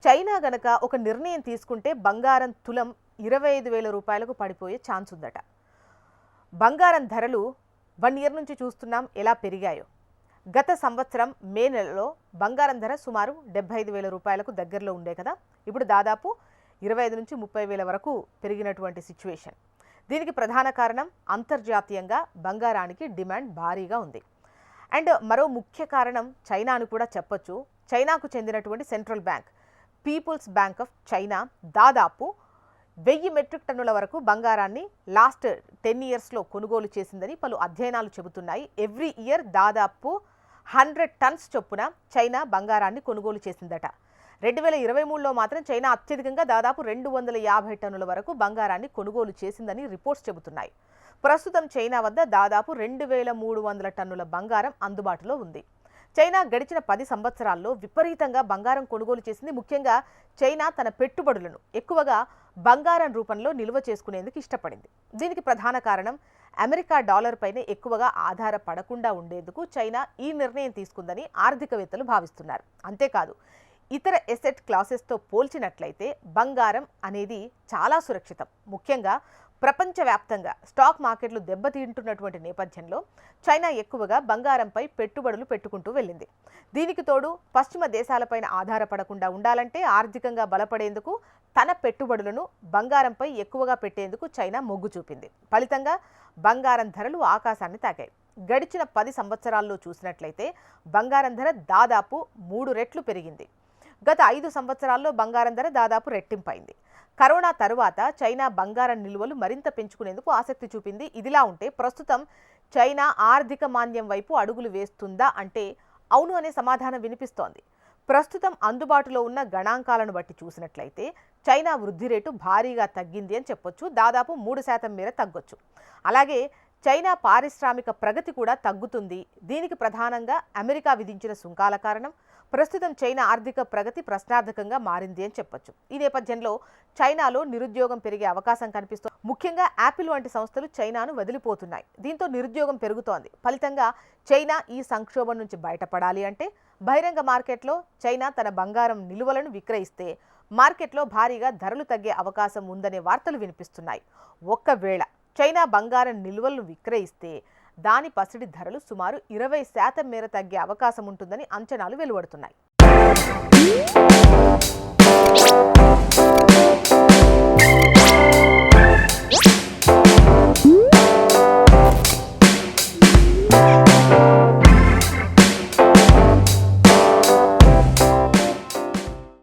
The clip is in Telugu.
చైనా గనక ఒక నిర్ణయం తీసుకుంటే బంగారం తులం 25,000 రూపాయలకు పడిపోయే ఛాన్స్ ఉందట. బంగారం ధరలు 1 ఇయర్ నుంచి చూస్తున్నాం ఎలా పెరిగాయో. గత సంవత్సరం మే నెలలో బంగారం ధర సుమారు 75,000 రూపాయలకు దగ్గరలో ఉండే కదా. ఇప్పుడు దాదాపు 25 నుంచి 30,000 వరకు పెరిగినటువంటి సిచ్యువేషన్. దీనికి ప్రధాన కారణం అంతర్జాతీయంగా బంగారానికి డిమాండ్ భారీగా ఉంది. అండ్ మరో ముఖ్య కారణం చైనాను కూడా చెప్పొచ్చు. చైనాకు చెందినటువంటి central bank people's bank of China దాదాపు 1000 మెట్రిక్ టన్నుల వరకు బంగారాన్ని లాస్ట్ 10 ఇయర్స్లో కొనుగోలు చేసిందని పలు అధ్యయనాలు చెబుతున్నాయి. ఎవ్రీ ఇయర్ దాదాపు 100 టన్స్ చొప్పున చైనా బంగారాన్ని కొనుగోలు చేసిందట. 2023లో మాత్రం చైనా అత్యధికంగా దాదాపు 250 టన్నుల వరకు బంగారాన్ని కొనుగోలు చేసిందని రిపోర్ట్స్ చెబుతున్నాయి. ప్రస్తుతం చైనా వద్ద దాదాపు 2300 టన్నుల బంగారం అందుబాటులో ఉంది. చైనా గడిచిన 10 సంవత్సరాల్లో విపరీతంగా బంగారం కొనుగోలు చేసింది. ముఖ్యంగా చైనా తన పెట్టుబడులను ఎక్కువగా బంగారం రూపంలో నిల్వ చేసుకునేందుకు ఇష్టపడింది. దీనికి ప్రధాన కారణం అమెరికా డాలర్ పైనే ఎక్కువగా ఆధారపడకుండా ఉండేందుకు చైనా ఈ నిర్ణయం తీసుకుందని ఆర్థికవేత్తలు భావిస్తున్నారు. అంతేకాదు ఇతర ఎసెట్ క్లాసెస్తో పోల్చినట్లయితే బంగారం అనేది చాలా సురక్షితం. ముఖ్యంగా ప్రపంచవ్యాప్తంగా స్టాక్ మార్కెట్లు దెబ్బతింటున్నటువంటి నేపథ్యంలో చైనా ఎక్కువగా బంగారంపై పెట్టుబడులు పెట్టుకుంటూ వెళ్ళింది. దీనికి తోడు పశ్చిమ దేశాలపైన ఆధారపడకుండా ఉండాలంటే ఆర్థికంగా బలపడేందుకు తన పెట్టుబడులను బంగారంపై ఎక్కువగా పెట్టేందుకు చైనా మొగ్గు చూపింది. ఫలితంగా బంగారం ధరలు ఆకాశాన్ని తాకాయి. గడిచిన 10 సంవత్సరాల్లో చూసినట్లయితే బంగారం ధర దాదాపు 3 రెట్లు పెరిగింది. గత 5 సంవత్సరాల్లో బంగారం ధర దాదాపు రెట్టింపైంది. కరోనా తరువాత చైనా బంగారం నిల్వలు మరింత పెంచుకునేందుకు ఆసక్తి చూపింది. ఇదిలా ఉంటే ప్రస్తుతం చైనా ఆర్థిక మాంద్యం వైపు అడుగులు వేస్తుందా అంటే అవును అనే సమాధానం వినిపిస్తోంది. ప్రస్తుతం అందుబాటులో ఉన్న గణాంకాలను బట్టి చూసినట్లయితే చైనా వృద్ధి రేటు భారీగా తగ్గింది అని చెప్పొచ్చు. దాదాపు 3% మేర తగ్గొచ్చు. అలాగే చైనా పారిశ్రామిక ప్రగతి కూడా తగ్గుతుంది. దీనికి ప్రధానంగా అమెరికా విధించిన సుంకాల కారణం. ప్రస్తుతం చైనా ఆర్థిక ప్రగతి ప్రశ్నార్థకంగా మారింది అని చెప్పొచ్చు. ఈ నేపథ్యంలో చైనాలో నిరుద్యోగం పెరిగే అవకాశం కనిపిస్తోంది. ముఖ్యంగా యాపిల్ వంటి సంస్థలు చైనాను వదిలిపోతున్నాయి. దీంతో నిరుద్యోగం పెరుగుతోంది. ఫలితంగా చైనా ఈ సంక్షోభం నుంచి బయటపడాలి అంటే బహిరంగ మార్కెట్లో చైనా తన బంగారం నిల్వలను విక్రయిస్తే మార్కెట్లో భారీగా ధరలు తగ్గే అవకాశం ఉందనే వార్తలు వినిపిస్తున్నాయి. ఒక్కవేళ చైనా బంగారం నిల్వలను విక్రయిస్తే దాని పసిడి ధరలు సుమారు 20% మేర తగ్గే అవకాశం ఉంటుందని అంచనాలు వెలువడుతున్నాయి.